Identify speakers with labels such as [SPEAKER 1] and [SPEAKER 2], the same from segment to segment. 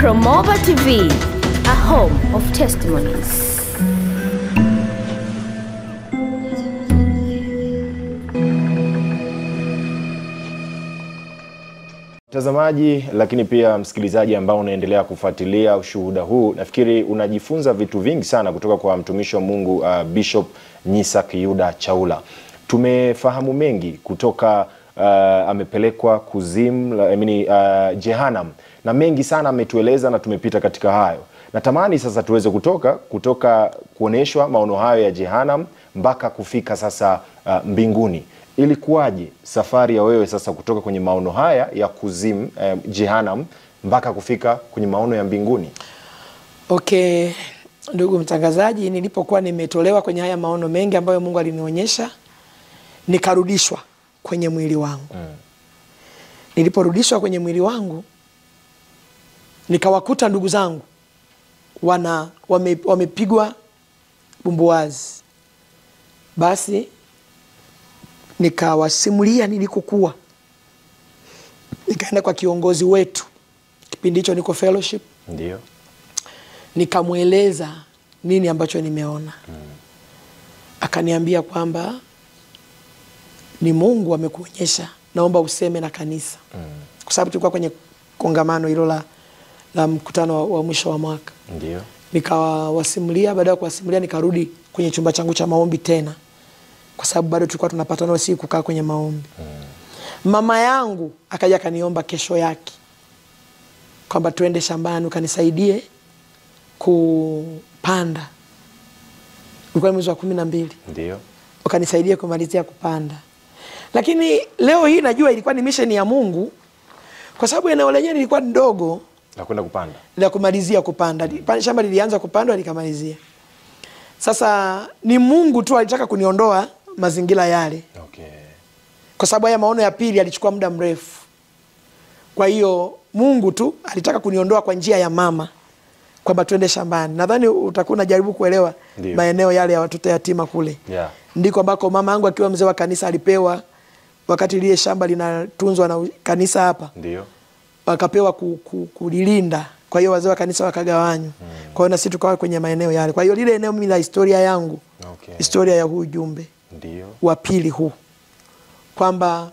[SPEAKER 1] Promova TV, a home of testimonies.
[SPEAKER 2] Mtazamaji lakini pia msikilizaji ambao unaendelea kufuatilia ushuhuda huu, nafikiri unajifunza vitu vingi sana kutoka kwa mtumishi wa Mungu Bishop Nyisak Yuda Chaula. Tumefahamu mengi kutoka amepelekwa kuzimu, Jehanam, na mengi sana ametueleza na tumepita katika hayo. Natamani sasa tuweze kutoka kuoneshwa maono hayo ya Jehanam mpaka kufika sasa mbinguni. Ilikuwaje safari ya wewe sasa kutoka kwenye maono haya ya kuzimu, Jehanam, mpaka kufika kwenye maono ya mbinguni?
[SPEAKER 3] Okay, ndugu mtangazaji, nilipokuwa nimetolewa kwenye haya maono mengi ambayo Mungu alinionyesha, nikarudishwa kwenye mwili wangu. Niliporudishwa kwenye mwili wangu, nikawakuta ndugu zangu wamepigwa bumbuazi. Basi nikawasimulia nilikokuwa. Nikaenda kwa kiongozi wetu, kipindi hicho niko fellowship.
[SPEAKER 2] Ndio.
[SPEAKER 3] Nikamweleza nini ambacho nimeona. Akaniambia kwamba ni Mungu amekuonyesha, naomba useme na kanisa. Kwa sababu tulikuwa kwenye kongamano hilo la mkutano wa mwisho wa mwaka.
[SPEAKER 2] Ndio.
[SPEAKER 3] Nikawasimulia, baada ya kuwasimulia nikarudi kwenye chumba changu cha maombi tena, kwa sababu bado tulikuwa tunapatana usiku kukaa kwenye maombi. Mama yangu akaja kaniomba kesho yake kwamba tuende shambani ukanisaidie kupanda. Ulikuwa mwezi wa 12.
[SPEAKER 2] Ndio.
[SPEAKER 3] Ukanisaidie kumalizia kupanda. Lakini leo hii najua ilikuwa ni mission ya Mungu, kwa sababu eneo lenyewe lilikuwa ndogo
[SPEAKER 2] la kwenda kupanda,
[SPEAKER 3] la kumalizia kupanda. Shamba lilianza kupandwa likamalizia. Sasa ni Mungu tu alitaka kuniondoa mazingira yale.
[SPEAKER 2] Okay.
[SPEAKER 3] Kwa sababu haya maono ya pili yalichukua muda mrefu. Kwa hiyo Mungu tu alitaka kuniondoa kwa njia ya mama, kwamba tuende shambani. Nadhani utakuwa unajaribu kuelewa maeneo yale ya watoto yatima kule.
[SPEAKER 2] Yeah.
[SPEAKER 3] Ndiko ambako mama yangu akiwa mzee wa kanisa alipewa, wakati lile shamba linatunzwa na kanisa hapa.
[SPEAKER 2] Ndio.
[SPEAKER 3] Wakapewa kulilinda. Kwa hiyo wazee wa kanisa wakagawanywa. Kwa hiyo na sisi tukawa kwenye maeneo yale. Kwa hiyo lile eneo mimi la historia yangu.
[SPEAKER 2] Okay.
[SPEAKER 3] Historia ya huu ujumbe.
[SPEAKER 2] Ndio.
[SPEAKER 3] Wa pili huu. Kwamba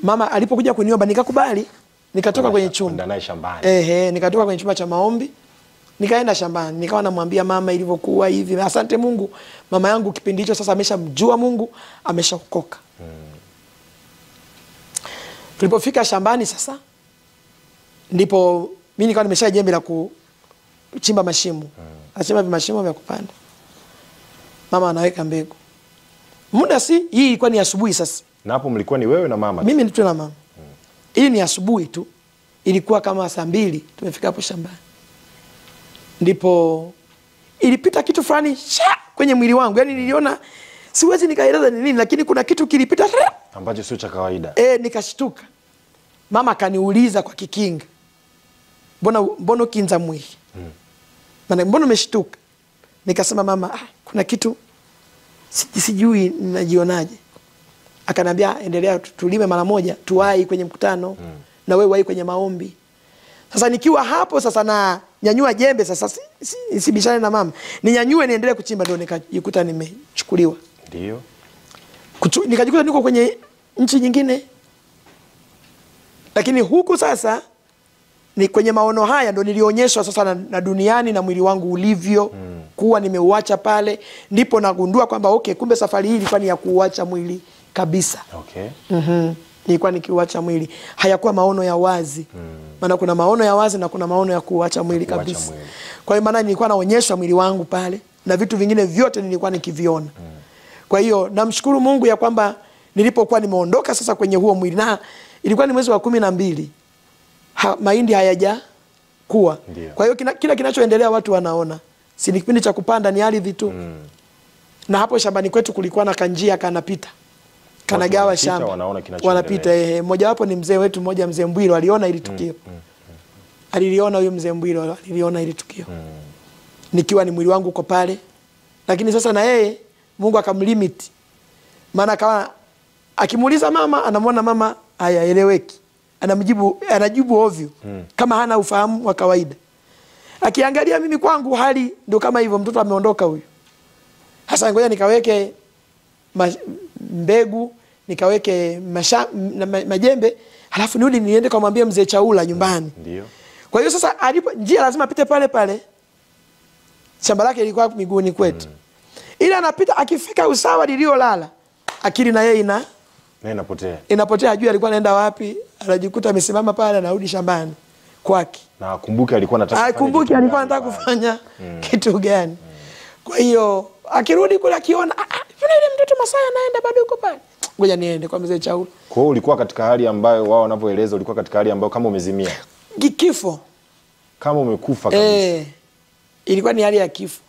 [SPEAKER 3] mama alipokuja kuniomba nikakubali, nikatoka kwenye chumba.
[SPEAKER 2] Naye shambani.
[SPEAKER 3] Nikatoka kwenye chumba cha maombi, nikaenda shambani. Nikawa namwambia mama ilivyokuwa hivi. Asante Mungu, mama yangu kipindi hicho sasa ameshamjua Mungu, ameshaokoka. Tulipofika shambani sasa, ndipo mimi nikawa nimesha jembe la kuchimba mashimo. Achimba mashimo vya kupanda. Mama anaweka mbegu. Muda hii ilikuwa ni asubuhi sasa.
[SPEAKER 2] Na hapo mlikuwa ni wewe na mama?
[SPEAKER 3] Mimi ni tu na mama. Hii ni asubuhi tu. Ilikuwa kama saa 2 tumefika hapo shambani. Ndipo ilipita kitu fulani kwenye mwili wangu. Yaani niliona, siwezi nikaeleza ni nini, lakini kuna kitu kilipita
[SPEAKER 2] ambacho sio cha kawaida.
[SPEAKER 3] Nikashtuka. Mama akaniuliza kwa Kikinga, Mbona kinza mwili? Maana mbona umeshtuka? Nikasema mama, kuna kitu sijui ninajionaje. Akanambia endelea, tulime mara moja, tuwai kwenye mkutano na wewe wai kwenye maombi. Sasa nikiwa hapo sasa na nyanyua jembe sasa, sibishane na mama, ninyanyue niendelee kuchimba, ndio nikajikuta nimechukuliwa.
[SPEAKER 2] Ndio.
[SPEAKER 3] Nikajikuta niko kwenye nchi nyingine. Lakini huku sasa ni kwenye maono haya ndo nilionyeshwa sasa na duniani na mwili wangu ulivyo kuwa nimeuacha pale. Ndipo nagundua kwamba okay, kumbe safari hii ilikuwa ni ya kuuacha mwili kabisa.
[SPEAKER 2] Okay.
[SPEAKER 3] Nilikuwa nikiuacha mwili. Hayakuwa maono ya wazi. Maana kuna maono ya wazi na kuna maono ya kuuacha mwili kabisa. Kwa hiyo maana nilikuwa naonyeshwa mwili wangu pale na vitu vingine vyote nilikuwa nikiviona. Kwa hiyo namshukuru Mungu ya kwamba nilipokuwa nimeondoka sasa kwenye huo mwili, na ilikuwa ni mwezi wa 12. Mahindi hayaja kuwa. Kwa hiyo kila kinachoendelea watu wanaona. Si ni kipindi cha kupanda, ni ardhi tu. Na hapo shambani kwetu kulikuwa na kanjia kanapita. Kanagawa shamba. Wanapita. Mmoja wapo ni mzee wetu mmoja, mzee Mbwilo, aliona ili tukio. Aliliona huyo mzee Mbwilo, aliliona ili tukio. Nikiwa ni mwili wangu uko pale. Lakini sasa na yeye Mungu akamlimit. Maana akawa akimuuliza mama, anamwona mama hayaeleweki. anajibu ovyo kama hana ufahamu wa kawaida. Akiangalia mimi kwangu hali ndio kama hivyo, mtoto ameondoka huyu. Hasa ngoja nikaweke mbegu, nikaweke majembe, halafu nirudi niende kumwambia mzee Chaula nyumbani.
[SPEAKER 2] Ndio.
[SPEAKER 3] Kwa hiyo sasa alipo njia lazima apite pale pale. Shamba lake lilikuwa miguuni kwetu. Ile anapita akifika usawa liliolala, akili na yeye inapotea. Ajui alikuwa anaenda wapi, anajikuta amesimama pale, anarudi shambani kwake.
[SPEAKER 2] Na akumbuke alikuwa
[SPEAKER 3] anataka kufanya kitu gani. Kwa hiyo akirudi kule akiona yule mtoto Masai anaenda bado yuko pale, ngoja niende kwa mzee Chaula.
[SPEAKER 2] Kwa hiyo ulikuwa katika hali ambayo wao wanavyoeleza, ulikuwa katika hali ambayo kama umezimia,
[SPEAKER 3] kifo,
[SPEAKER 2] kama umekufa kabisa.
[SPEAKER 3] Ilikuwa ni hali ya kifo.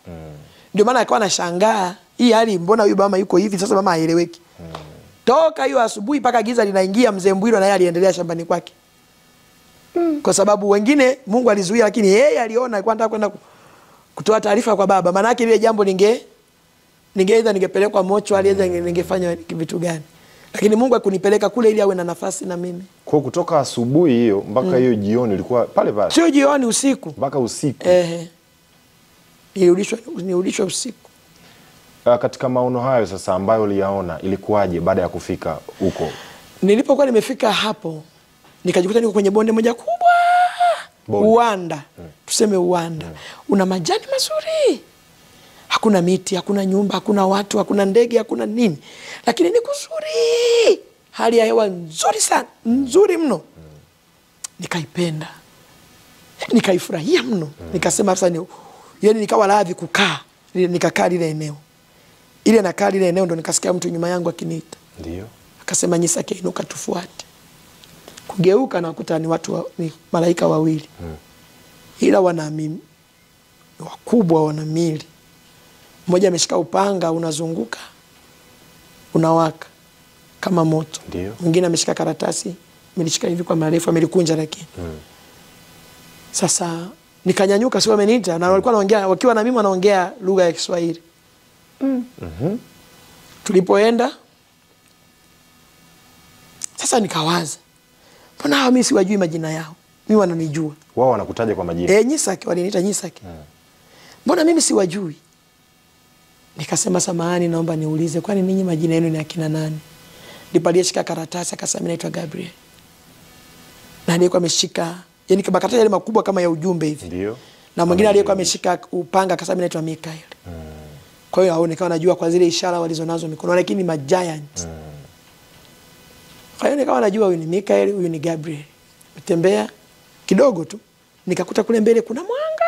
[SPEAKER 3] Ndio maana akawa anashangaa, hii hali mbona huyu mama yuko hivi sasa, mama haeleweki. Toka hiyo asubuhi mpaka giza linaingia, mzee Mbwiro na yeye aliendelea shambani kwake. Kwa sababu wengine Mungu alizuia, lakini yeye aliona alikuwa anataka kwenda kutoa taarifa kwa baba. Maana yake ile jambo ningepelekwa mocho, aliweza ningefanya vitu gani. Lakini Mungu akunipeleka kule ili awe na nafasi na mimi.
[SPEAKER 2] Kwa kutoka asubuhi hiyo mpaka hiyo jioni ilikuwa pale pale.
[SPEAKER 3] Sio jioni, usiku.
[SPEAKER 2] Mpaka usiku.
[SPEAKER 3] Nilirudishwa usiku.
[SPEAKER 2] Katika maono hayo sasa ambayo uliyaona, ilikuwaje baada ya kufika huko?
[SPEAKER 3] Nilipokuwa nimefika hapo, nikajikuta niko kwenye bonde moja kubwa. Uwanda. Tuseme uwanda. Una majani mazuri. Hakuna miti, hakuna nyumba, hakuna watu, hakuna ndege, hakuna nini. Lakini ni kuzuri. Hali ya hewa nzuri sana, nzuri mno. Nikaipenda. Nikaifurahia mno. Nikasema sasa yani nikawa radhi kukaa. Nikakaa lile eneo. Ile nakaa lile eneo ndo nikasikia mtu nyuma yangu akiniita.
[SPEAKER 2] Ndio.
[SPEAKER 3] Akasema, Nyisake, inuka tufuate. Kugeuka na kukuta ni ni malaika wawili. Ila wakubwa, wana mili. Mmoja ameshika upanga unazunguka, unawaka kama moto. Mwingine ameshika karatasi, amelishika hivi kwa marefu, amelikunja lakini. Sasa nikanyanyuka, sio ameniita, na walikuwa wanaongea, wakiwa na mimi wanaongea lugha ya Kiswahili. Tulipoenda sasa nikawaza, mbona hao mimi siwajui majina yao? Mimi wananijua.
[SPEAKER 2] Wao wanakutaja kwa majina.
[SPEAKER 3] Nyisake, waliniita Nyisake. Mbona mimi siwajui? Nikasema, samahani, naomba niulize, kwani ninyi majina yenu ni akina nani? Ndipo aliyeshika karatasi akasema, mimi naitwa Gabriel. Na aliyekuwa ameshika, yani karatasi yale makubwa kama ya ujumbe hivi.
[SPEAKER 2] Ndio.
[SPEAKER 3] Na mwingine aliyekuwa ameshika upanga akasema, mimi naitwa Mikael. Kwa hiyo haonekana najua kwa zile ishara walizonazo mikono, lakini ma giant. Kwa hiyo nikawa najua huyu ni Mikael, huyu ni Gabriel. Mtembea kidogo tu, nikakuta kule mbele kuna mwanga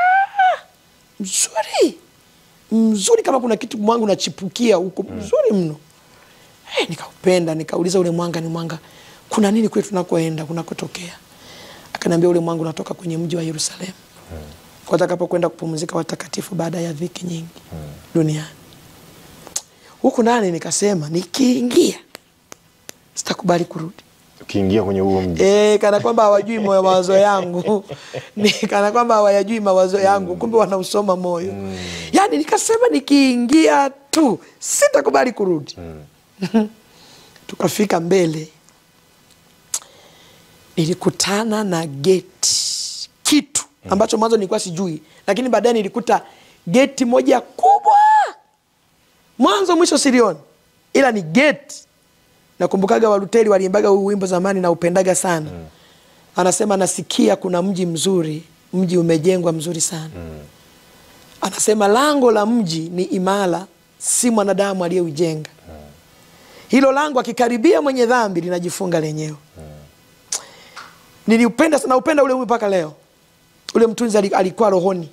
[SPEAKER 3] mzuri. Mzuri kama kuna kitu mwanga unachipukia huko, mzuri mno. Nikaupenda, nikauliza ule mwanga ni mwanga, kuna nini kwetu tunakoenda, kunakotokea? Akaniambia ule mwanga unatoka kwenye mji wa Yerusalemu. Kwa atakapokwenda kupumzika watakatifu baada ya dhiki nyingi duniani. Huko ndani nikasema, nikiingia sitakubali kurudi.
[SPEAKER 2] Ukiingia kwenye huo mji.
[SPEAKER 3] Kana kwamba hawajui mawazo yangu. Kana kwamba hawajui mawazo yangu, kumbe wanausoma moyo. Yaani nikasema nikiingia tu sitakubali kurudi. Tukafika mbele. Nilikutana na geti, kitu ambacho mwanzo nilikuwa sijui, lakini baadaye nilikuta geti moja kubwa. Mwanzo mwisho silioni, ila ni geti. Nakumbukaga Waluteri waliimbaga huu wimbo zamani na upendaga sana. Anasema, nasikia kuna mji mzuri, mji umejengwa mzuri sana. Anasema, lango la mji ni imara, si mwanadamu aliyeujenga. Hilo lango akikaribia mwenye dhambi linajifunga lenyewe. Niliupenda sana, upenda ule mpaka leo. Ule mtunzi alikuwa rohoni.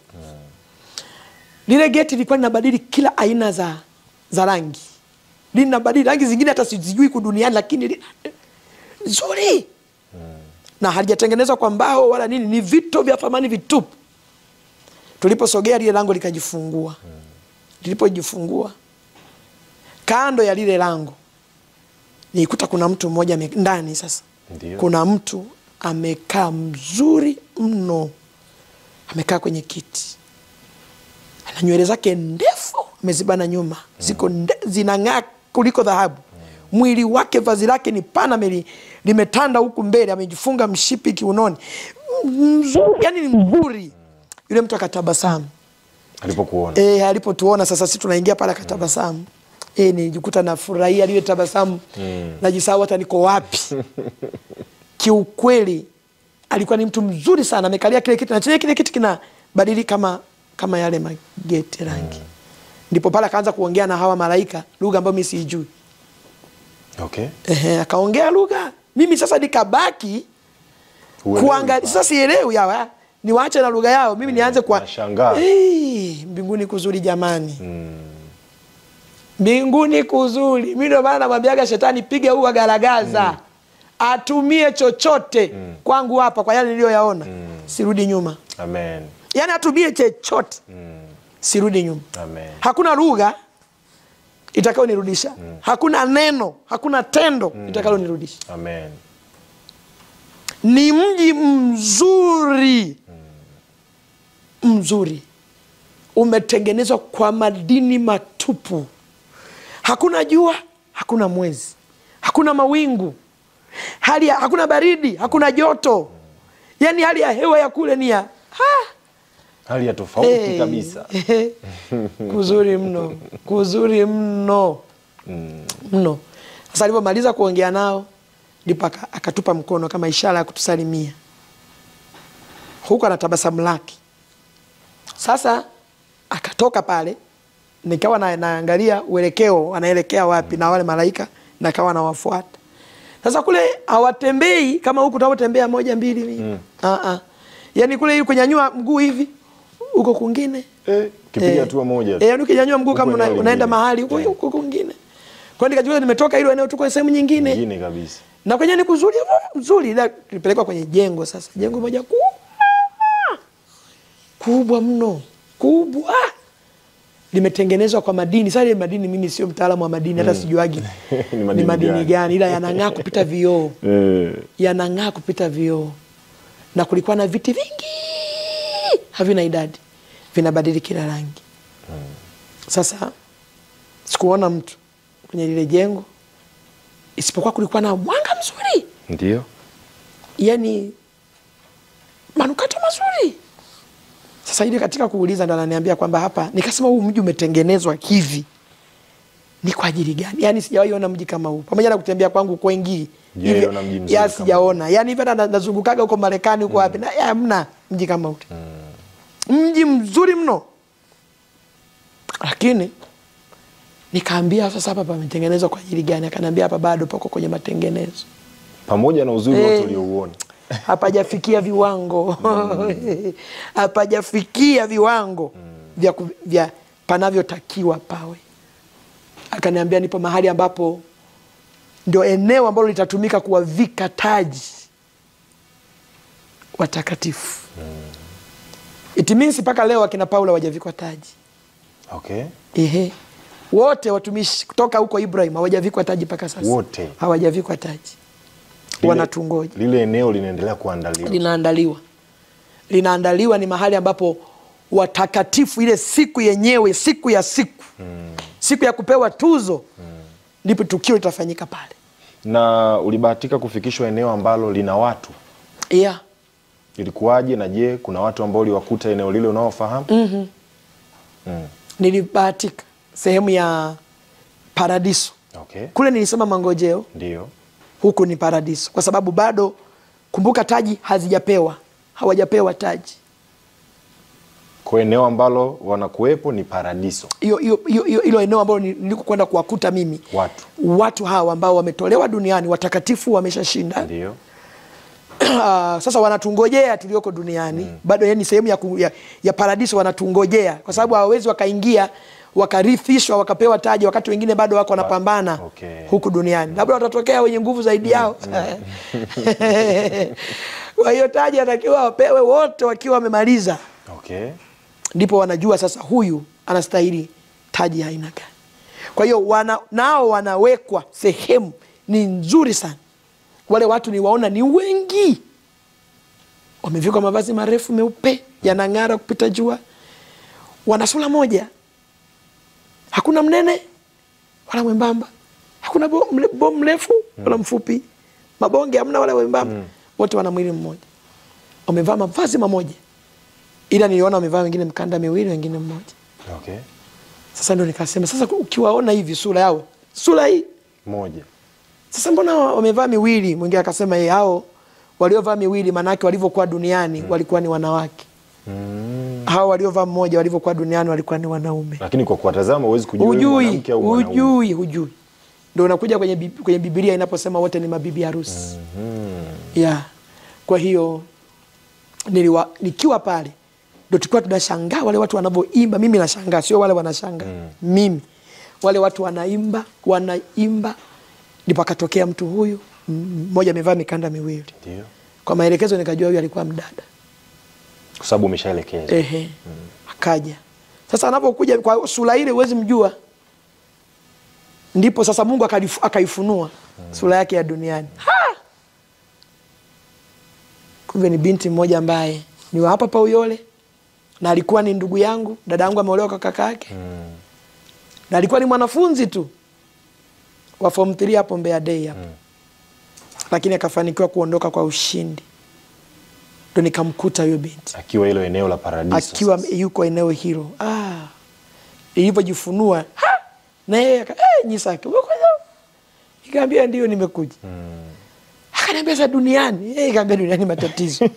[SPEAKER 3] Lile geti lilikuwa linabadili kila aina za rangi. Linabadili rangi zingine hata sijui kuduniani, lakini nzuri. Na halijatengenezwa kwa mbao wala nini, ni vito vya thamani vitupu. Tuliposogea lile lango likajifungua. Lilipojifungua, kando ya lile lango nilikuta kuna mtu mmoja ndani. Sasa kuna mtu amekaa mzuri mno, amekaa kwenye kiti, ana nywele zake ndefu amezibana nyuma, ziko zinang'aa kuliko dhahabu. mwili wake, vazi lake ni pana, limetanda huku mbele, amejifunga mshipi kiunoni. Mzuri, yani ni mzuri. Yule mtu akatabasamu
[SPEAKER 2] alipokuona.
[SPEAKER 3] Alipotuona sasa sisi tunaingia pale akatabasamu. Nijikuta nafurahia ile tabasamu. Najisahau hata niko wapi. Kiukweli alikuwa ni mtu mzuri sana, amekalia kile kitu na chenye kile kitu kinabadili kama yale mageti rangi. Ndipo pale akaanza kuongea na hawa malaika lugha ambayo mimi sijui.
[SPEAKER 2] Okay.
[SPEAKER 3] Akaongea lugha. Mimi sasa nikabaki kuangalia. Sasa sielewi hawa. Niwaache na lugha yao. Mimi nianze kwa mbinguni kuzuri jamani. Mbinguni kuzuri. Mimi ndio maana namwambiaga shetani piga huwa garagaza. Atumie chochote kwangu hapa kwa yale niliyoyaona. Sirudi nyuma.
[SPEAKER 2] Amen.
[SPEAKER 3] Yaani atumie chochote. Sirudi nyuma.
[SPEAKER 2] Amen.
[SPEAKER 3] Hakuna lugha itakao nirudisha. Hakuna neno, hakuna tendo itakalo nirudisha.
[SPEAKER 2] Amen.
[SPEAKER 3] Ni mji mzuri. Mzuri. Umetengenezwa kwa madini matupu. Hakuna jua, hakuna mwezi. Hakuna mawingu. Hakuna baridi, hakuna joto. Yaani hali ya hewa ya kule ni ya
[SPEAKER 2] hali ya tofauti kabisa.
[SPEAKER 3] Kuzuri mno. Kuzuri mno. Mno. Sasa alipomaliza kuongea nao, ndipo akatupa mkono kama ishara ya kutusalimia. Huko anatabasamu lake. Sasa akatoka pale, nikawa naangalia uelekeo, anaelekea wapi na wale malaika, na kawa nawafuata. Sasa kule hawatembei kama huku tunapotembea 1 2. Yaani kule ili kunyanyua mguu hivi, huko kwingine.
[SPEAKER 2] Kipiga hatua moja.
[SPEAKER 3] Yaani ukinyanyua mguu kama unaenda mahali huko kwingine. Kwa hiyo nikajua nimetoka ile eneo tuko sehemu nyingine.
[SPEAKER 2] Nyingine kabisa.
[SPEAKER 3] Na kwenye ni kuzuri mzuri, ila tulipelekwa kwenye jengo sasa. Jengo moja kubwa mno. Kubwa. Limetengenezwa kwa madini. Sasa ile madini mimi sio mtaalamu wa madini, hata sijuagi ni madini gani, ila yanang'aa kupita vioo. Yanang'aa kupita vioo. Na kulikuwa na viti vingi. Havina idadi. Vinabadili kila rangi. Sasa sikuona mtu kwenye lile jengo, isipokuwa kulikuwa na mwanga mzuri.
[SPEAKER 2] Ndio.
[SPEAKER 3] Yaani manukato mazuri. Sasa ile katika kuuliza ndo ananiambia kwamba hapa, nikasema huu mji umetengenezwa hivi ni kwa ajili gani? Yaani sijawahi ona mji kama huu. Pamoja na kutembea kwangu kwengi hivi, sijaona. Yaani hivi nazungukaga huko Marekani huko wapi, na hamna mji kama huu. Mji mzuri mno. Lakini nikaambia sasa hapa pametengenezwa kwa ajili gani? Akaniambia hapa bado pako kwenye matengenezo.
[SPEAKER 2] Pamoja na uzuri wote uliouona. Hapajafikia
[SPEAKER 3] viwango. Hapajafikia viwango vya panavyotakiwa pawe. Akaniambia nipo mahali ambapo ndio eneo ambalo litatumika kuwavika taji watakatifu. It means mpaka leo akina Paulo hawajavikwa taji.
[SPEAKER 2] Okay.
[SPEAKER 3] Wote watumishi kutoka huko Ibrahim hawajavikwa taji mpaka sasa.
[SPEAKER 2] Wote
[SPEAKER 3] hawajavikwa taji. Wanatungoja.
[SPEAKER 2] Lile eneo linaendelea kuandaliwa.
[SPEAKER 3] Linaandaliwa ni mahali ambapo watakatifu, ile siku yenyewe, siku ya siku ya kupewa tuzo, ndipo tukio litafanyika pale.
[SPEAKER 2] Na ulibahatika kufikishwa eneo ambalo lina watu? Ilikuwaje, na je, kuna watu ambao uliwakuta eneo lile unaofahamu?
[SPEAKER 3] Nilibahatika sehemu ya Paradiso.
[SPEAKER 2] Okay.
[SPEAKER 3] Kule nilisema Mangojeo.
[SPEAKER 2] Ndio.
[SPEAKER 3] Huku ni Paradiso. Kwa sababu bado, kumbuka, taji hawajapewa taji.
[SPEAKER 2] Kwa eneo ambalo wanakuwepo ni Paradiso.
[SPEAKER 3] Hilo eneo ambalo nilikokwenda kuwakuta mimi. Watu hawa ambao wametolewa duniani, watakatifu wameshashinda.
[SPEAKER 2] Ndio.
[SPEAKER 3] Sasa wanatungojea tulioko duniani. Bado yani sehemu ya Paradiso wanatungojea. Kwa sababu hawawezi wakaingia, wakarithishwa, wakapewa taji wakati wengine bado wako wanapambana huku duniani. Labda watatokea wenye nguvu zaidi yao. Kwa hiyo taji atakiwa wapewe wote wakiwa wamemaliza. Ndipo wanajua sasa huyu anastahili taji aina gani. Kwa hiyo nao wanawekwa sehemu ni nzuri sana. Wale watu niwaona ni wengi. Wamevikwa mavazi marefu meupe, yanang'ara kupita jua. Wana sura moja. Hakuna mnene wala mwembamba. Hakuna bo mrefu wala mfupi. Mabonge hamna wala wembamba. Wote wana mwili mmoja. Wamevaa mavazi mamoja. Ila niliona wamevaa wengine mkanda miwili, wengine mmoja.
[SPEAKER 2] Okay.
[SPEAKER 3] Sasa ndio nikasema sasa ukiwaona hivi sura yao, sura hii
[SPEAKER 2] moja.
[SPEAKER 3] Sasa mbona wamevaa miwili? Mwingine akasema hao waliovaa miwili maana yake walivyokuwa duniani walikuwa ni wanawake. Hao waliovaa mmoja walivyokuwa duniani walikuwa ni wanaume.
[SPEAKER 2] Lakini kwa kuwatazama huwezi kujua mwanamke au mwanaume.
[SPEAKER 3] Hujui. Ndio unakuja kwenye Biblia inaposema wote ni mabibi harusi. Yeah. Kwa hiyo nikiwa pale ndio tulikuwa tunashangaa wale watu wanavyoimba. Mimi nashangaa, sio wale wanashangaa. Mimi wale watu wanaimba ndipo akatokea mtu huyu mmoja amevaa mikanda miwili.
[SPEAKER 2] Ndio.
[SPEAKER 3] Kwa maelekezo nikajua huyu alikuwa mdada.
[SPEAKER 2] Kwa sababu umeshaelekeza.
[SPEAKER 3] Akaja. Sasa anapokuja kwa sura ile huwezi mjua. Ndipo sasa Mungu akaifunua sura yake ya duniani. Kumbe ni binti mmoja ambaye ni wa hapa pa Uyole na alikuwa ni ndugu yangu, dada yangu ameolewa kwa kaka yake. Na alikuwa ni mwanafunzi tu wa form 3 hapo Mbeya Day hapo. Lakini akafanikiwa kuondoka kwa ushindi. Ndio nikamkuta huyo binti
[SPEAKER 2] akiwa hilo eneo la Paradiso.
[SPEAKER 3] Akiwa yuko eneo hilo. Ilivyojifunua, na yeye Nyisaki, nikamwambia ndio nimekuja. Akaniambia sasa duniani, nikamwambia duniani matatizo.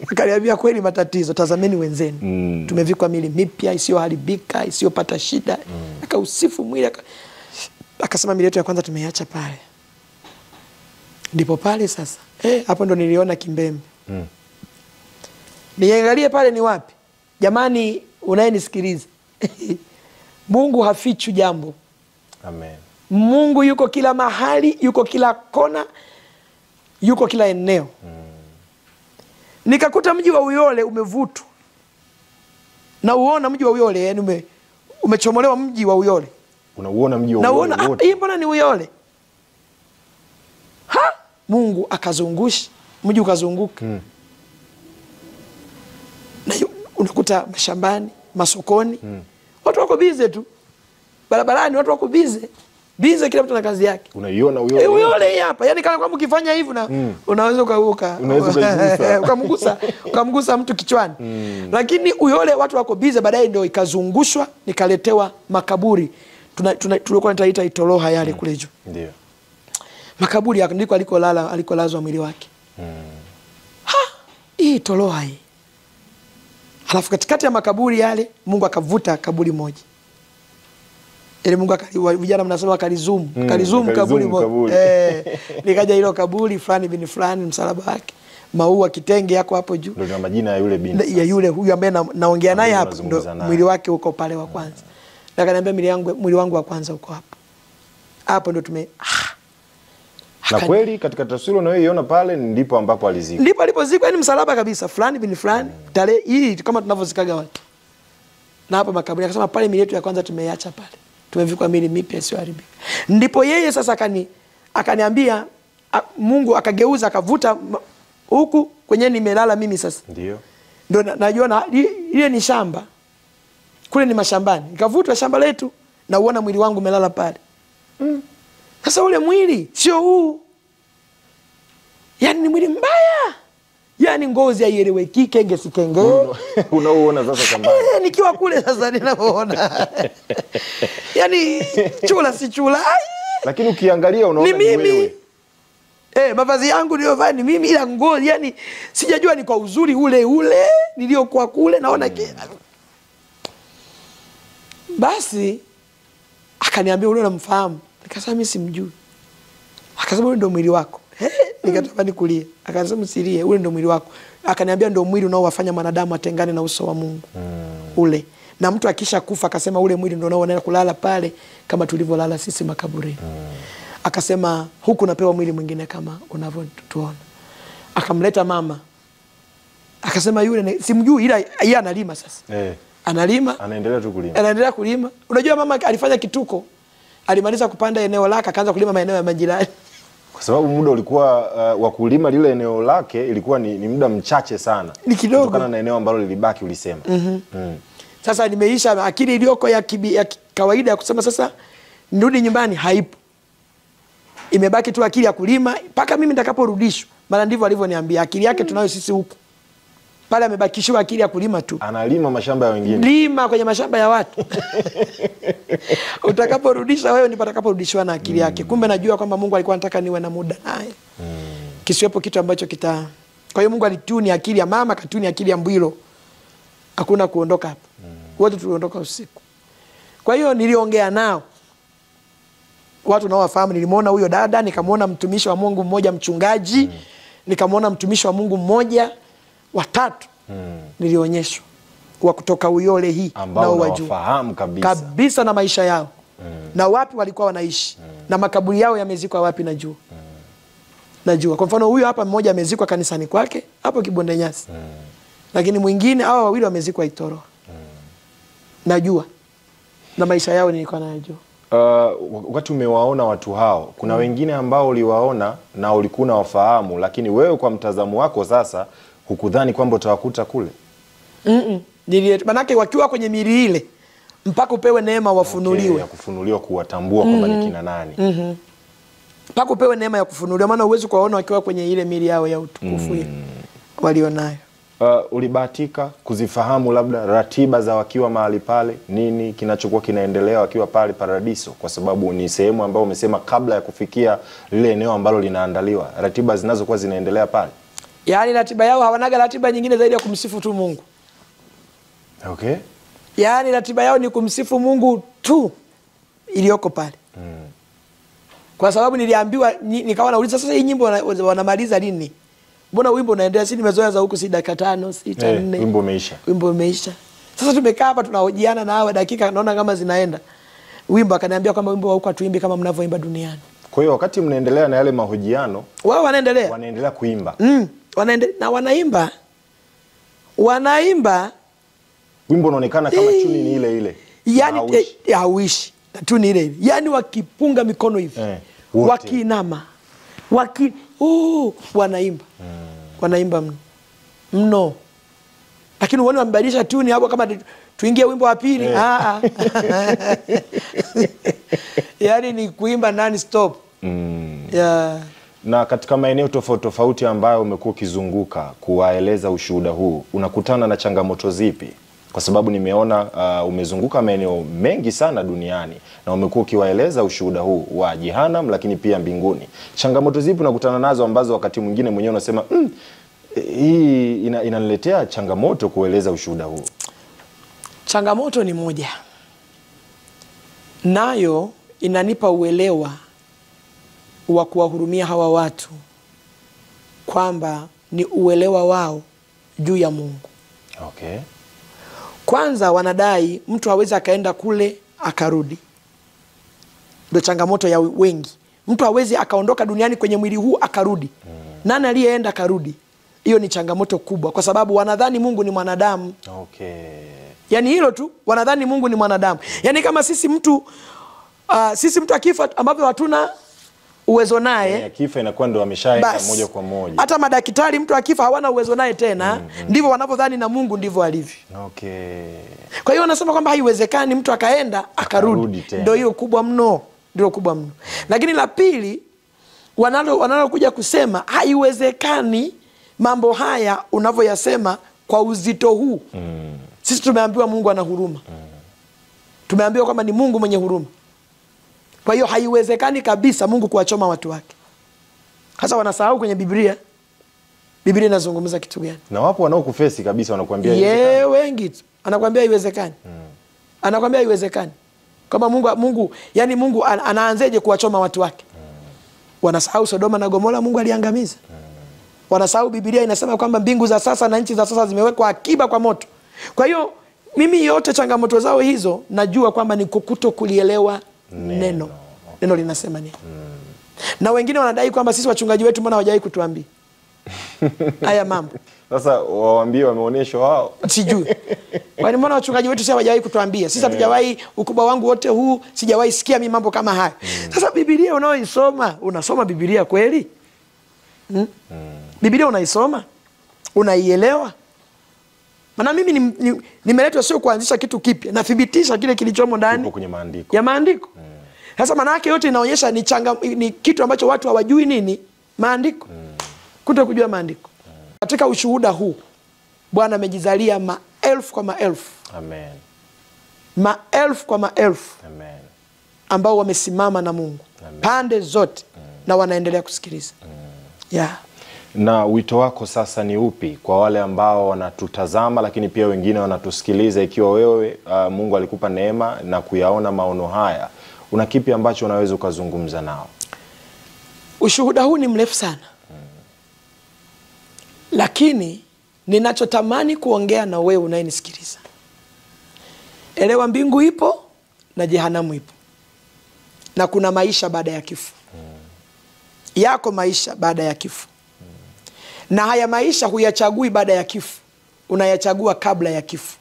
[SPEAKER 3] Akaniambia kweli matatizo, tazameni wenzenu. Tumevikwa mili mipya isiyoharibika, isiyopata shida. Akausifu mwili, akasema mili yetu ya kwanza tumeiacha pale. Ndipo pale sasa, hapo ndo niliona kimbembe. Niangalie pale ni wapi? Jamani unayenisikiliza. Mungu hafichu jambo.
[SPEAKER 2] Amen.
[SPEAKER 3] Mungu yuko kila mahali, yuko kila kona, yuko kila eneo. Nikakuta mji wa Uyole umevutwa. Na uona mji wa Uyole, yani umechomolewa mji wa Uyole.
[SPEAKER 2] Unauona mji wa Uyole wote.
[SPEAKER 3] Na hii mbona ni Uyole? Mungu akazungusha, mji ukazunguka. Na unakuta mashambani, masokoni, watu wako bize tu. Barabarani watu wako bize. Bize, kila mtu na kazi yake.
[SPEAKER 2] Unaiona Uyole.
[SPEAKER 3] Uyole hapa. Yaani kana kwamba ukifanya hivi na unaweza ukamgusa mtu kichwani. Lakini Uyole watu wako bize, baadaye ndio ikazungushwa, nikaletewa makaburi. Tulikuwa tunaita Itoroha yale kule juu.
[SPEAKER 2] Ndio.
[SPEAKER 3] Makaburi ndiko alikolazwa mwili wake. Hii Itoroha hii. Halafu katikati ya makaburi yale Mungu akavuta kaburi moja. Ile Mungu vijana mnasema akalizoom kaburi moja. Nikaja hilo kaburi fulani bin fulani, msalaba wake, maua, kitenge yako hapo juu.
[SPEAKER 2] Ndio majina ya yule binti.
[SPEAKER 3] Ya yule huyu ambaye naongea naye hapo, ndio mwili wake uko pale wa kwanza. Na akaniambia mwili wangu wa kwanza uko hapo. Hapo ndio
[SPEAKER 2] na kweli katika taswira unayoiona pale ndipo ambapo alizikwa.
[SPEAKER 3] Ndipo alipozikwa, yani msalaba kabisa, fulani bin fulani, tarehe hii kama tunavyozikaga watu. Na hapa makaburi akasema pale mili yetu ya kwanza tumeiacha pale. Tumevikwa mili mipya isiyoharibika. Ndipo yeye sasa akaniambia Mungu akageuza akavuta huku kwenye nimelala mimi sasa.
[SPEAKER 2] Ndio
[SPEAKER 3] najua ile ni shamba. Kule ni mashambani. Nikavutwa shamba letu na uona mwili wangu umelala pale. Sasa ule mwili sio huu. Yaani ni mwili mbaya. Yaani ngozi haieleweki, kenge si kenge.
[SPEAKER 2] Unaoona sasa shambani.
[SPEAKER 3] Nikiwa kule sasa ninaona. Yaani chula si chula.
[SPEAKER 2] Lakini ukiangalia unaona
[SPEAKER 3] ni wewe. Mavazi yangu niliyovaa ni mimi, ila ngozi yani sijajua ni kwa uzuri ule niliokuwa kule naona basi akaniambia ule unamfahamu. Nikasema mimi simjui. Akasema ule ndio mwili wako. Nikatamani kulia. Akasema usilie, ule ndio mwili wako. Akaniambia ndio mwili unaowafanya wanadamu atengane na uso wa Mungu. Ule. Na mtu akisha kufa akasema ule mwili ndio unaoenda kulala pale kama tulivyolala sisi makaburini. Akasema huku napewa mwili mwingine kama unavyotuona. Akamleta mama. Akasema yule simjui, ila yeye analima sasa. Analima. Anaendelea kulima. Unajua mama alifanya kituko. Alimaliza kupanda eneo lake akaanza kulima maeneo ya majirani.
[SPEAKER 2] Kwa sababu muda ulikuwa wa kulima lile eneo lake ilikuwa ni muda mchache sana.
[SPEAKER 3] Ni kidogo.
[SPEAKER 2] Kutokana na eneo ambalo lilibaki ulisema.
[SPEAKER 3] Sasa nimeisha akili iliyoko ya kawaida ya kusema sasa nirudi nyumbani haipo. Imebaki tu akili ya kulima mpaka mimi nitakaporudishwa. Maana ndivyo alivyoniambia, akili yake tunayo sisi huku. Pale amebakishiwa akili ya kulima tu.
[SPEAKER 2] Analima mashamba ya wengine.
[SPEAKER 3] Lima kwenye mashamba ya watu. Utakaporudisha wewe ndipo atakaporudishwa na akili yake. Kumbe najua kwamba Mungu alikuwa anataka niwe na muda naye. Kisiwepo kitu ambacho Kwa hiyo Mungu alituni akili ya mama, katuni akili ya Mbwilo. Hakuna kuondoka hapa. Wote tuliondoka usiku. Kwa hiyo niliongea nao. Watu nao wafahamu, nilimuona huyo dada, nikamwona mtumishi wa Mungu mmoja mchungaji, nikamwona mtumishi wa Mungu mmoja, watatu. Nilionyeshwa kwa kutoka Uyole hii
[SPEAKER 2] ambao wafahamu kabisa
[SPEAKER 3] na maisha yao. Na wapi walikuwa wanaishi. Na makaburi yao yamezikwa wapi najua. Najua. Kwa mfano huyo hapa mmoja amezikwa kanisani kwake hapo Kibonde Nyasi. Lakini mwingine hawa wawili wamezikwa Itoro. Najua. Na maisha yao nilikuwa najua.
[SPEAKER 2] Wakati umewaona watu hao, kuna wengine ambao uliwaona na ulikuwa unawafahamu, lakini wewe kwa mtazamo wako sasa hukudhani kwamba utawakuta kule?
[SPEAKER 3] Manake wakiwa kwenye miili ile mpaka upewe neema wafunuliwe.
[SPEAKER 2] Ya kufunuliwa, kuwatambua kwamba ni kina nani.
[SPEAKER 3] Mpaka upewe neema ya kufunuliwa, maana uwezi kuwaona wakiwa kwenye ile miili yao ya utukufu walionayo.
[SPEAKER 2] Ulibahatika kuzifahamu labda ratiba za wakiwa mahali pale, nini kinachokuwa kinaendelea wakiwa pale Paradiso, kwa sababu ni sehemu ambayo umesema kabla ya kufikia lile eneo ambalo linaandaliwa, ratiba zinazokuwa zinaendelea pale?
[SPEAKER 3] Yaani ratiba yao hawanaga ratiba nyingine zaidi ya kumsifu tu Mungu.
[SPEAKER 2] Okay.
[SPEAKER 3] Yaani ratiba yao ni kumsifu Mungu tu iliyoko pale. Kwa sababu niliambiwa, nikawa nauliza sasa hii nyimbo wanamaliza lini? Mbona wimbo unaendelea? Si nimezoea za huku si dakika 5, 6, 4.
[SPEAKER 2] Wimbo umeisha.
[SPEAKER 3] Sasa tumekaa hapa tunahojiana na hawa dakika naona kama zinaenda. Wimbo akaniambia kwamba wimbo wa huko hatuimbi kama mnavyoimba duniani.
[SPEAKER 2] Kwa hiyo wakati mnaendelea na yale mahojiano,
[SPEAKER 3] wao wanaendelea
[SPEAKER 2] kuimba. Wanaimba. Wimbo unaonekana kama tuni ni ile ile.
[SPEAKER 3] Yaani hauishi. Tuni ile ile. Yaani wakipunga mikono hivi. Wakiinama. Wanaimba. Wanaimba mno. Lakini uone wamebadilisha tuni hapo kama tuingie wimbo wa pili. Yaani ni kuimba non stop.
[SPEAKER 2] Na katika maeneo tofauti tofauti ambayo umekuwa ukizunguka kuwaeleza ushuhuda huu, unakutana na changamoto zipi? Kwa sababu nimeona umezunguka maeneo mengi sana duniani na umekuwa ukiwaeleza ushuhuda huu wa Jehanamu lakini pia mbinguni. Changamoto zipi unakutana nazo ambazo wakati mwingine mwenyewe unasema hii inaniletea changamoto kueleza ushuhuda huu?
[SPEAKER 3] Changamoto ni moja. Nayo inanipa uelewa wa kuwahurumia hawa watu, kwamba ni uelewa wao juu ya Mungu.
[SPEAKER 2] Okay.
[SPEAKER 3] Kwanza wanadai mtu hawezi akaenda kule akarudi. Ndio changamoto ya wengi. Mtu hawezi akaondoka duniani kwenye mwili huu akarudi. Nani aliyeenda akarudi? Hiyo ni changamoto kubwa, kwa sababu wanadhani Mungu ni mwanadamu.
[SPEAKER 2] Okay.
[SPEAKER 3] Yaani hilo tu, wanadhani Mungu ni mwanadamu. Yaani kama sisi mtu akifa ambavyo hatuna uwezo naye,
[SPEAKER 2] akifa inakuwa ndo ameshaenda moja kwa moja.
[SPEAKER 3] Hata madaktari mtu akifa hawana uwezo naye tena. Ndivyo wanavyodhani na Mungu ndivyo alivyo.
[SPEAKER 2] Okay.
[SPEAKER 3] Kwa hiyo wanasema kwamba haiwezekani mtu akaenda akarudi. Ndio hiyo kubwa mno. Ndio kubwa mno. Lakini la pili, wanalokuja kusema haiwezekani mambo haya unavyoyasema kwa uzito huu. Sisi tumeambiwa Mungu ana huruma. Tumeambiwa kwamba ni Mungu mwenye huruma. Kwa hiyo haiwezekani kabisa Mungu kuwachoma watu wake. Hasa wanasahau kwenye Biblia. Biblia inazungumza kitu gani?
[SPEAKER 2] Na wapo wanaokufesi kabisa wanakuambia
[SPEAKER 3] haiwezekani. Wengi tu. Anakuambia haiwezekani. Anakuambia haiwezekani. Kama Mungu yani Mungu anaanzeje kuwachoma watu wake? Wanasahau Sodoma na Gomora Mungu aliangamiza. Wanasahau Biblia inasema kwamba mbingu za sasa na nchi za sasa zimewekwa akiba kwa moto. Kwa hiyo mimi yote changamoto zao hizo najua kwamba ni kukuto kulielewa neno. Neno linasema nini? Na wengine wanadai kwamba sisi wachungaji wetu mbona hawajawahi kutuambia haya mambo.
[SPEAKER 2] Sasa waambie wameonyeshwa wao.
[SPEAKER 3] Sijui. Kwani mbona wachungaji wetu sisi hawajawahi kutuambia? Sisi hatujawahi, ukubwa wangu wote huu sijawahi sikia mimi mambo kama haya. Sasa Biblia unaoisoma, unasoma Biblia kweli? Biblia unaisoma? Unaielewa? Maana mimi nimeletwa sio kuanzisha kitu kipya, nathibitisha kile kilichomo ndani
[SPEAKER 2] kwenye maandiko.
[SPEAKER 3] Ya maandiko. Sasa maana yake yote inaonyesha ni kitu ambacho watu hawajui nini? Maandiko. Kuto kujua maandiko. Katika ushuhuda huu Bwana amejizalia maelfu kwa maelfu.
[SPEAKER 2] Amen.
[SPEAKER 3] Maelfu kwa maelfu.
[SPEAKER 2] Amen.
[SPEAKER 3] Ambao wamesimama na Mungu. Amen. Pande zote na wanaendelea kusikiliza. Yeah.
[SPEAKER 2] Na wito wako sasa ni upi kwa wale ambao wanatutazama lakini pia wengine wanatusikiliza, ikiwa wewe Mungu alikupa neema na kuyaona maono haya, una kipi ambacho unaweza ukazungumza nao?
[SPEAKER 3] Ushuhuda huu ni mrefu sana. Lakini ninachotamani kuongea na wewe unayenisikiliza, elewa mbingu ipo na jehanamu ipo. Na kuna maisha baada ya kifo. Yako maisha baada ya kifo. Na haya maisha huyachagui baada ya kifo, unayachagua kabla ya kifo.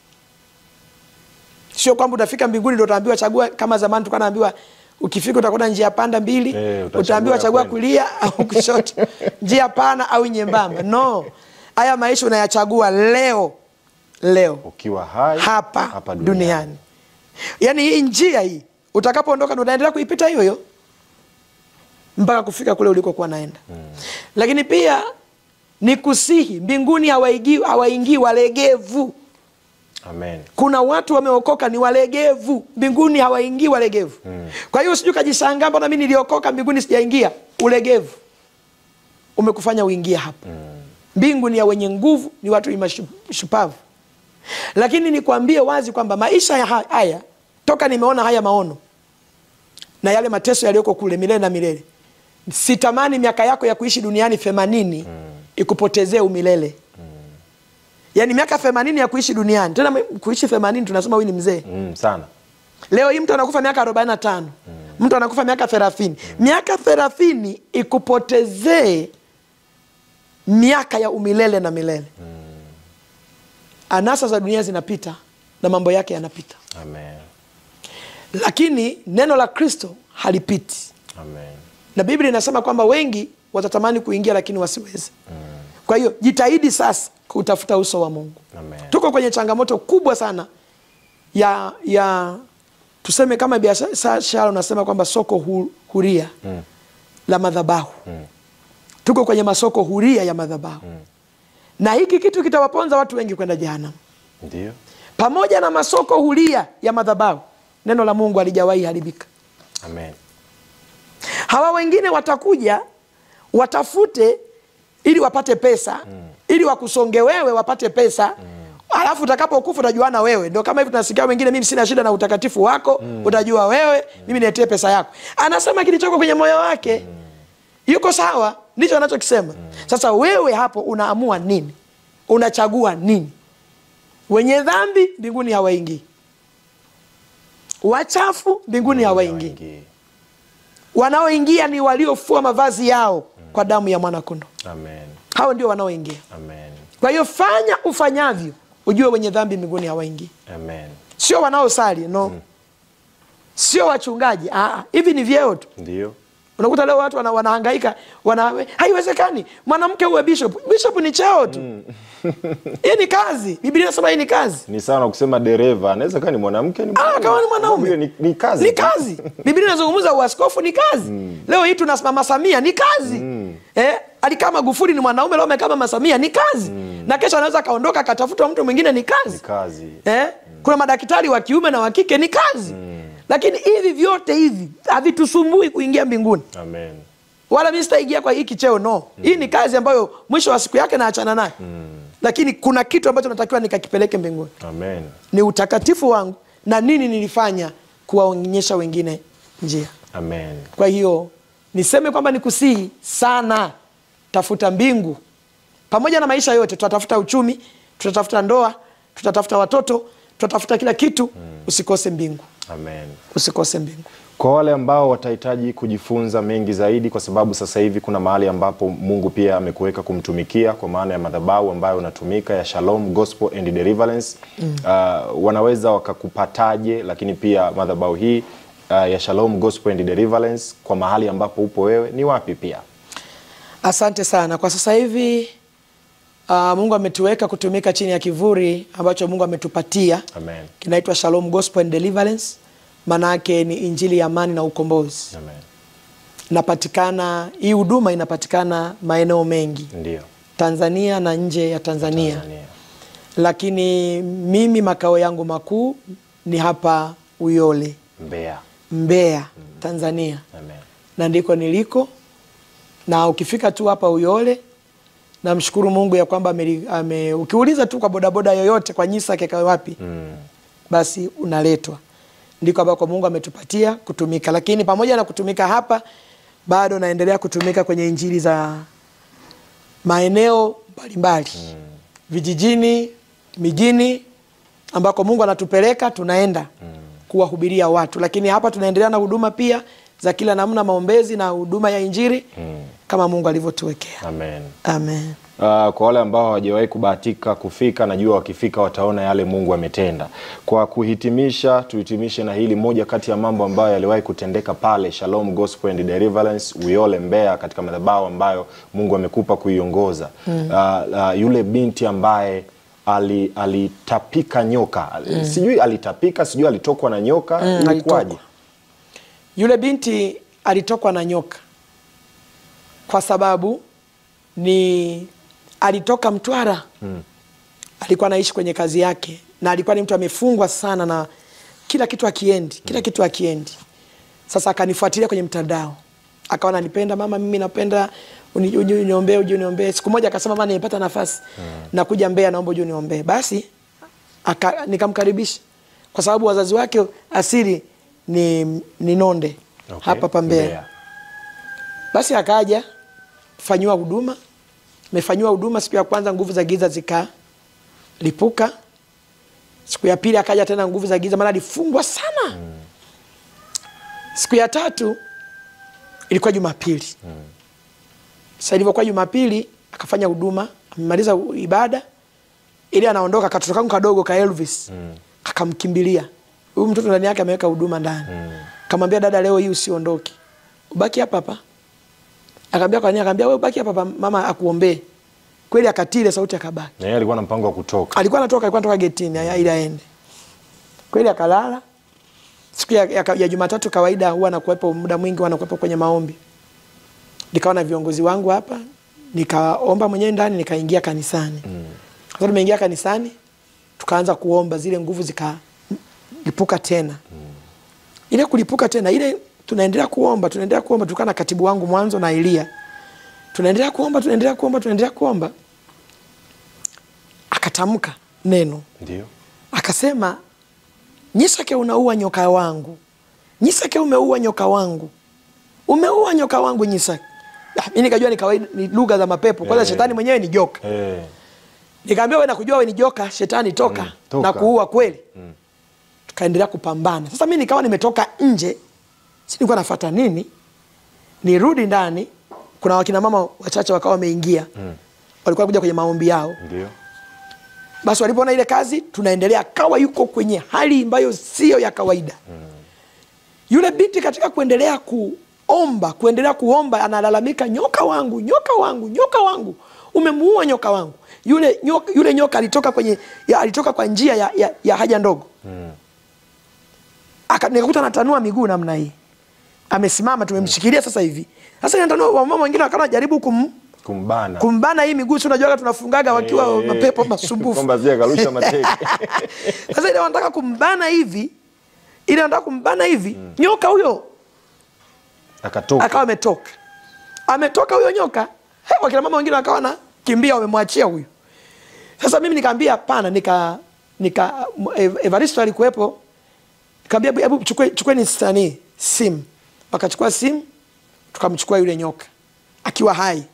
[SPEAKER 3] Sio kwamba utafika mbinguni ndio utaambiwa chagua, kama zamani tulikuwa naambiwa ukifika utakwenda njia panda mbili, utaambiwa chagua kulia au kushoto, njia pana au nyembamba. No. Haya maisha unayachagua leo
[SPEAKER 2] ukiwa hai
[SPEAKER 3] hapa duniani. Yaani hii njia hii utakapoondoka ndio unaendelea kuipita hiyo mpaka kufika kule ulikokuwa naenda. Lakini pia nikusihi, mbinguni hawaingii walegevu.
[SPEAKER 2] Amen.
[SPEAKER 3] Kuna watu wameokoka ni walegevu, mbinguni hawaingii walegevu. Kwa hiyo usije kujishangaa mbona mimi niliokoka mbinguni sijaingia. Ulegevu umekufanya uingie hapo. Mbingu ni ya wenye nguvu, ni watu mashupavu. Lakini nikwambie wazi kwamba maisha ya haya, toka nimeona haya maono na yale mateso yaliyoko kule milele na milele, sitamani miaka yako ya kuishi duniani 80 ikupotezee umilele. Yaani miaka 80 ya kuishi duniani, tena kuishi 80 tunasema wewe ni mzee.
[SPEAKER 2] Sana.
[SPEAKER 3] Leo hii mtu anakufa miaka 45. Mtu anakufa miaka 30. Miaka 30 ikupotezee miaka ya umilele na milele. Anasa za dunia zinapita na mambo yake yanapita.
[SPEAKER 2] Amen.
[SPEAKER 3] Lakini neno la Kristo halipiti.
[SPEAKER 2] Amen. Na
[SPEAKER 3] Biblia inasema kwamba wengi watatamani kuingia lakini wasiweze. Kwa hiyo jitahidi sasa kutafuta uso wa Mungu.
[SPEAKER 2] Amen.
[SPEAKER 3] Tuko kwenye changamoto kubwa sana ya tuseme kama biashara unasema kwamba soko huria la madhabahu. Tuko kwenye masoko huria ya madhabahu. Na hiki kitu kitawaponza watu wengi kwenda jehanamu.
[SPEAKER 2] Ndio.
[SPEAKER 3] Pamoja na masoko huria ya madhabahu, neno la Mungu halijawahi haribika.
[SPEAKER 2] Amen.
[SPEAKER 3] Hawa wengine watakuja watafute ili wapate pesa, ili wakusonge wewe wapate pesa. Alafu utakapokufa utajuana wewe. Ndio kama hivi tunasikia wengine, mimi sina shida na utakatifu wako, utajua wewe, mimi niletee pesa yako. Anasema kilichoko kwenye moyo wake. Yuko sawa, ndicho anachokisema. Sasa wewe hapo unaamua nini? Unachagua nini? Wenye dhambi mbinguni hawaingii. Wachafu mbinguni hawaingii. Wanaoingia ni waliofua mavazi yao kwa damu ya mwana kondoo.
[SPEAKER 2] Amen.
[SPEAKER 3] Hao ndio wanaoingia.
[SPEAKER 2] Amen.
[SPEAKER 3] Kwa hiyo fanya ufanyavyo, ujue wenye dhambi mbinguni hawaingii.
[SPEAKER 2] Amen.
[SPEAKER 3] Sio wanaosali, no. Sio wachungaji, hivi ni vyeo tu.
[SPEAKER 2] Ndio.
[SPEAKER 3] Unakuta leo watu wanahangaika, haiwezekani mwanamke uwe bishop. Bishop ni cheo tu. Hii ni kazi. Biblia inasema hii ni kazi.
[SPEAKER 2] Ni sawa na kusema dereva, anaweza kuwa ni mwanamke ni mwanaume.
[SPEAKER 3] Kama ni mwanaume.
[SPEAKER 2] Ni kazi.
[SPEAKER 3] Ni kazi. Biblia inazungumza uaskofu ni kazi. Leo hii tunasimama Samia ni kazi. Alikaa Magufuli ni mwanaume, leo amekaa Mama Samia ni kazi. Na kesho anaweza kaondoka akatafuta mtu mwingine ni kazi.
[SPEAKER 2] Ni kazi.
[SPEAKER 3] Kuna madaktari wa kiume na wa kike ni kazi. Lakini hivi vyote hivi havitusumbui kuingia mbinguni.
[SPEAKER 2] Amen.
[SPEAKER 3] Wala mimi sitaingia kwa hiki cheo, no. Hii ni kazi ambayo mwisho wa siku yake naachana nayo. Lakini kuna kitu ambacho natakiwa nikakipeleke mbinguni.
[SPEAKER 2] Amen.
[SPEAKER 3] Ni utakatifu wangu na nini nilifanya kuwaonyesha wengine njia.
[SPEAKER 2] Amen.
[SPEAKER 3] Kwa hiyo niseme kwamba nikusihi sana, tafuta mbingu. Pamoja na maisha yote, tutatafuta uchumi, tutatafuta ndoa, tutatafuta watoto, tutatafuta kila kitu. Usikose mbingu.
[SPEAKER 2] Amen.
[SPEAKER 3] Usikose mbingu.
[SPEAKER 2] Kwa wale ambao watahitaji kujifunza mengi zaidi, kwa sababu sasa hivi kuna mahali ambapo Mungu pia amekuweka kumtumikia, kwa maana ya madhabahu ambayo unatumika ya Shalom Gospel and Deliverance, wanaweza wakakupataje? Lakini pia madhabahu hii ya Shalom Gospel and Deliverance kwa mahali ambapo upo wewe ni wapi pia?
[SPEAKER 3] Asante sana. Kwa sasa hivi Mungu ametuweka kutumika chini ya kivuli ambacho Mungu ametupatia.
[SPEAKER 2] Amen.
[SPEAKER 3] Kinaitwa Shalom Gospel and Deliverance. manake ni injili ya amani na ukombozi.
[SPEAKER 2] Amen.
[SPEAKER 3] Hii huduma inapatikana maeneo mengi.
[SPEAKER 2] Ndio.
[SPEAKER 3] Tanzania na nje ya Tanzania. Lakini mimi makao yangu makuu ni hapa Uyole, Mbeya, Tanzania.
[SPEAKER 2] Amen.
[SPEAKER 3] Na ndiko niliko. Na ukifika tu hapa Uyole, namshukuru Mungu ya kwamba ukiuliza tu kwa bodaboda yoyote kwa Nyisa keka wapi, basi unaletwa. Ndiko ambako Mungu ametupatia kutumika. Lakini pamoja na kutumika hapa, bado naendelea kutumika kwenye injili za maeneo mbalimbali. Vijijini, mijini, ambako Mungu anatupeleka tunaenda kuwahubiria watu. Lakini hapa tunaendelea na huduma pia za kila namna, maombezi na huduma ya injili kama Mungu alivyotuwekea.
[SPEAKER 2] Amen.
[SPEAKER 3] Amen.
[SPEAKER 2] Kwa wale ambao hawajawahi kubahatika kufika, najua wakifika wataona yale Mungu ametenda. Kwa kuhitimisha, tuhitimishe na hili moja kati ya mambo ambayo yaliwahi kutendeka pale Shalom Gospel and Deliverance Uyole, Mbeya, katika madhabahu ambayo Mungu amekupa kuiongoza. Yule binti ambaye alitapika nyoka. Sijui alitapika, sijui alitokwa na nyoka. Ilikuwaje?
[SPEAKER 3] Yule binti alitokwa na nyoka kwa sababu alitoka Mtwara. Alikuwa anaishi kwenye kazi yake na alikuwa ni mtu amefungwa sana na kila kitu akiendi. Sasa akanifuatilia kwenye mtandao. Akawa ananipenda, mama mimi napenda uniombee. Siku moja akasema mama nimepata nafasi na kuja Mbeya, naomba uniombee. Basi nikamkaribisha kwa sababu wazazi wake asili ni Nonde, hapa pa Mbeya. Basi akaja kufanywa huduma. Mefanywa huduma siku ya kwanza, nguvu za giza zikalipuka. Siku ya pili akaja tena nguvu za giza, maana alifungwa sana. Siku ya tatu ilikuwa Jumapili. Sasa ilivyokuwa Jumapili akafanya huduma, amemaliza ibada, ili anaondoka, katoto kangu kadogo ka Elvis akamkimbilia. Huyu mtoto ndani yake ameweka huduma ndani. Akamwambia, dada, leo hii usiondoke, ubaki hapa hapa. Akamwambia, kwa nini? Akamwambia, wewe baki hapa mama akuombee. Kweli akatile sauti akabaki.
[SPEAKER 2] Na yeye alikuwa na mpango wa kutoka.
[SPEAKER 3] Alikuwa anatoka getini ili aende. Kweli akalala. Siku ya Jumatatu kawaida huwa anakuwepo muda mwingi, huwa anakuwepo kwenye maombi. Nikawa na viongozi wangu hapa, nikaomba mwenyewe ndani, nikaingia kanisani. Sasa nimeingia kanisani, tukaanza kuomba, zile nguvu zikalipuka tena. Ile kulipuka tena, ile tunaendelea kuomba, tukawa na katibu wangu mwanzo na Elia. Tunaendelea kuomba. Akatamka neno.
[SPEAKER 2] Ndio.
[SPEAKER 3] Akasema, Nyisake unaua nyoka wangu. Nyisake umeua nyoka wangu. Umeua nyoka wangu Nyisake. Mimi nikajua ni kawaida, ni lugha za mapepo. Kwanza shetani mwenyewe ni joka. Nikamwambia, wewe nakujua wewe ni joka, shetani toka. Na kuua kweli. Tukaendelea kupambana. Sasa mimi nikawa nimetoka nje. Si nilikuwa nafuata nini? Nirudi ndani, kuna wakina mama wachache wakawa wameingia. Walikuwa kuja kwenye maombi yao.
[SPEAKER 2] Ndio.
[SPEAKER 3] Basi walipoona ile kazi tunaendelea, kawa yuko kwenye hali ambayo sio ya kawaida. Yule binti katika kuendelea kuomba analalamika, nyoka wangu. Umemuua nyoka wangu. Yule nyoka alitoka kwa njia ya haja ndogo. Nikakuta anatanua miguu namna hii. Amesimama, tumemshikilia sasa hivi. Sasa anatanua, mama wengine wakawa jaribu kumbana hii miguu. Unajua tunafungaga wakiwa mapepo masumbufu.
[SPEAKER 2] Kwamba zia karusha mateke.
[SPEAKER 3] Sasa ile wanataka kumbana hivi, nyoka huyo
[SPEAKER 2] akatoka.
[SPEAKER 3] Akawa ametoka huyo nyoka. Wakina mama wengine wakawa na kimbia, wamemwachia huyo. Sasa mimi nikamwambia hapana, Evaristo alikuwepo. Nikamwambia, hebu chukueni simu. Wakachukua simu, tukamchukua yule nyoka akiwa hai.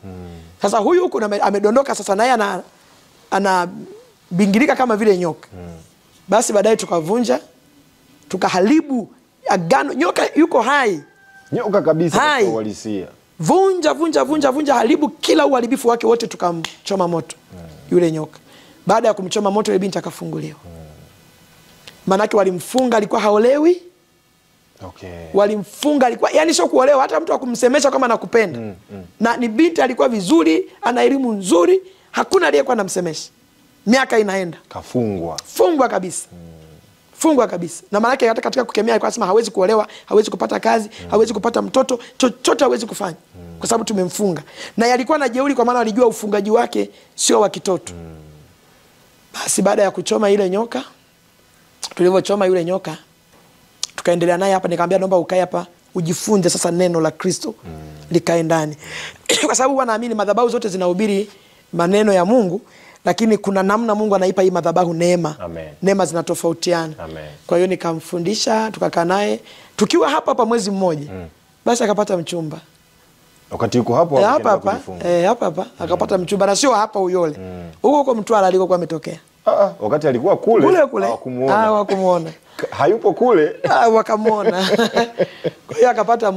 [SPEAKER 3] Sasa huyu huko amedondoka, sasa naye anabingirika kama vile nyoka. Basi baadaye tukavunja, tukaharibu agano. Nyoka yuko hai.
[SPEAKER 2] Nyoka kabisa kwa uhalisia.
[SPEAKER 3] Vunja, haribu kila uharibifu wake wote, tukamchoma moto yule nyoka. Baada ya kumchoma moto, yule binti akafunguliwa. Manake walimfunga, alikuwa haolewi. Walimfunga, alikuwa yani sio kuolewa, hata mtu akumsemesha kama nakupenda. Na ni binti alikuwa vizuri, ana elimu nzuri, hakuna aliyekuwa anamsemesha. Miaka inaenda,
[SPEAKER 2] fungwa kabisa.
[SPEAKER 3] Fungwa kabisa. Na maana yake hata katika kukemea alikuwa anasema hawezi kuolewa, hawezi kupata kazi, hawezi kupata mtoto, chochote hawezi kufanya. Kwa sababu tumemfunga. Na yalikuwa na jeuri kwa maana walijua ufungaji wake sio wa kitoto. Basi baada ya kuchoma ile nyoka, tulivyochoma yule nyoka, tukaendelea naye hapa, nikamwambia naomba ukae hapa ujifunze sasa neno la Kristo likae ndani. Kwa sababu wanaamini madhabahu zote zinahubiri maneno ya Mungu, lakini kuna namna Mungu anaipa hii madhabahu neema.
[SPEAKER 2] Amen.
[SPEAKER 3] Neema zinatofautiana. Kwa hiyo nikamfundisha, tukakaa naye tukiwa hapa mwezi mmoja. Basi akapata mchumba.
[SPEAKER 2] Wakati yuko hapo
[SPEAKER 3] hapa akapata mchumba, na sio hapa Uyole. Huko Mtwara alikokuwa ametokea.
[SPEAKER 2] Wakati alikuwa kule
[SPEAKER 3] hawakumuona.
[SPEAKER 2] Hayupo kule.
[SPEAKER 3] Wakamuona. Kwa hiyo akapata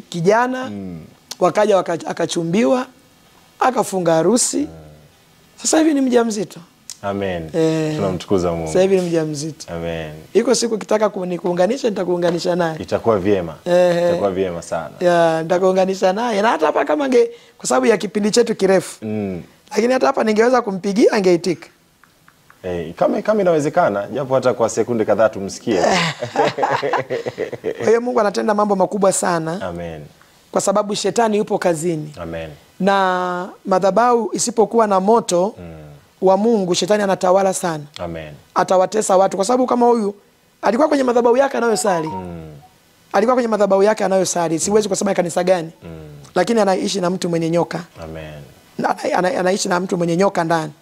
[SPEAKER 3] kijana, wakaja akachumbiwa, akafunga harusi. Sasa hivi ni mjamzito.
[SPEAKER 2] Amen. Tunamtukuza Mungu.
[SPEAKER 3] Sasa hivi ni mjamzito.
[SPEAKER 2] Amen.
[SPEAKER 3] Iko siku kitaka kunikuunganisha, nitakuunganisha naye.
[SPEAKER 2] Itakuwa vyema. Itakuwa vyema sana.
[SPEAKER 3] Nitakuunganisha naye. Na hata hapa kama kwa sababu ya kipindi chetu kirefu. Lakini hata hapa ningeweza kumpigia, angeitika.
[SPEAKER 2] Kama inawezekana, japo hata kwa sekunde kadhaa tumsikie.
[SPEAKER 3] Kwa hiyo Mungu anatenda mambo makubwa sana.
[SPEAKER 2] Amen.
[SPEAKER 3] Kwa sababu shetani yupo kazini.
[SPEAKER 2] Amen.
[SPEAKER 3] Na madhabahu isipokuwa na moto wa Mungu, shetani anatawala sana.
[SPEAKER 2] Amen.
[SPEAKER 3] Atawatesa watu kwa sababu kama huyu alikuwa kwenye madhabahu yake anayosali. Alikuwa kwenye madhabahu yake anayosali. Siwezi kusema kanisa gani. Lakini anaishi na mtu mwenye nyoka. Amen. Anaishi na mtu mwenye nyoka ndani.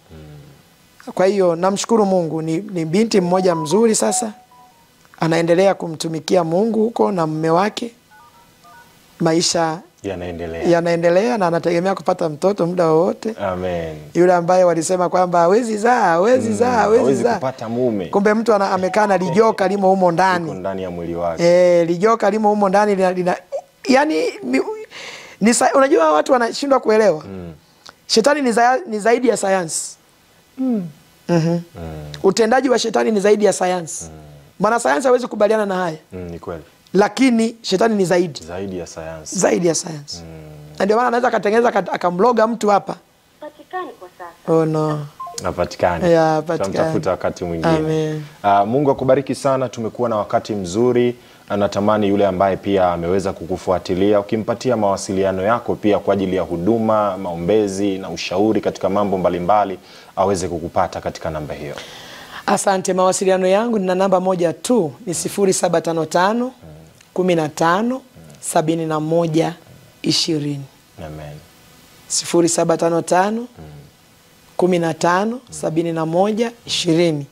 [SPEAKER 3] Kwa hiyo namshukuru Mungu, ni binti mmoja mzuri sasa. Anaendelea kumtumikia Mungu huko na mume wake. Maisha yanaendelea na anategemea kupata mtoto muda wowote.
[SPEAKER 2] Amen.
[SPEAKER 3] Yule ambaye walisema kwamba hawezi
[SPEAKER 2] kupata mume.
[SPEAKER 3] Kumbe mtu amekaa na lijoka limo humo ndani.
[SPEAKER 2] Liko ndani ya mwili wake.
[SPEAKER 3] Lijoka limo humo ndani yani unajua watu wanashindwa kuelewa. Shetani ni zaidi ya sayansi. Utendaji wa shetani ni zaidi ya sayansi. Maana sayansi hawezi kubaliana na haya.
[SPEAKER 2] Ni kweli.
[SPEAKER 3] Lakini shetani ni zaidi ya sayansi. Na ndio maana anaweza akatengeneza akamloga mtu hapa.
[SPEAKER 4] Patikani kwa sasa.
[SPEAKER 3] Oh no.
[SPEAKER 2] Napatikani. Tutamtafuta wakati mwingine.
[SPEAKER 3] Amen.
[SPEAKER 2] Mungu akubariki sana, tumekuwa na wakati mzuri. Natamani yule ambaye pia ameweza kukufuatilia, ukimpatia mawasiliano yako pia kwa ajili ya huduma, maombezi na ushauri katika mambo mbalimbali, aweze kukupata katika namba hiyo.
[SPEAKER 3] Asante. Mawasiliano yangu ni namba moja tu, ni 0755 15 71 20.
[SPEAKER 2] Amen.
[SPEAKER 3] 0755 15 71 20.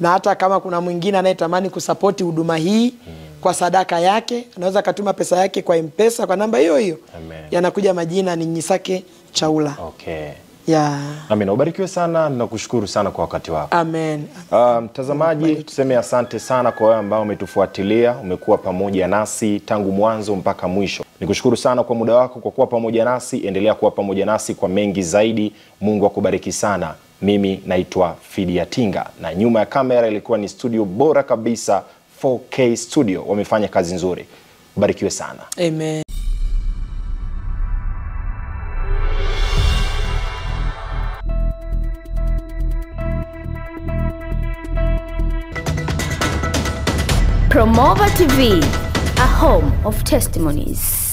[SPEAKER 3] Na hata kama kuna mwingine anayetamani kusapoti huduma hii kwa sadaka yake, anaweza katuma pesa yake kwa M-Pesa kwa namba hiyo hiyo. Yanakuja majina ni Nyisake Chaula.
[SPEAKER 2] Okay.
[SPEAKER 3] Amen.
[SPEAKER 2] Ubarikiwe sana, nakushukuru sana kwa wakati wako.
[SPEAKER 3] Amen.
[SPEAKER 2] Mtazamaji, tuseme asante sana kwa wewe ambao umetufuatilia, umekuwa pamoja nasi tangu mwanzo mpaka mwisho. Nikushukuru sana kwa muda wako kwa kuwa pamoja nasi, endelea kuwa pamoja nasi kwa mengi zaidi. Mungu akubariki sana. Mimi naitwa Fidia Tinga na nyuma ya kamera ilikuwa ni studio bora kabisa, 4K Studio. Wamefanya kazi nzuri. Barikiwe sana.
[SPEAKER 3] Amen.
[SPEAKER 1] Promova TV, a home of testimonies.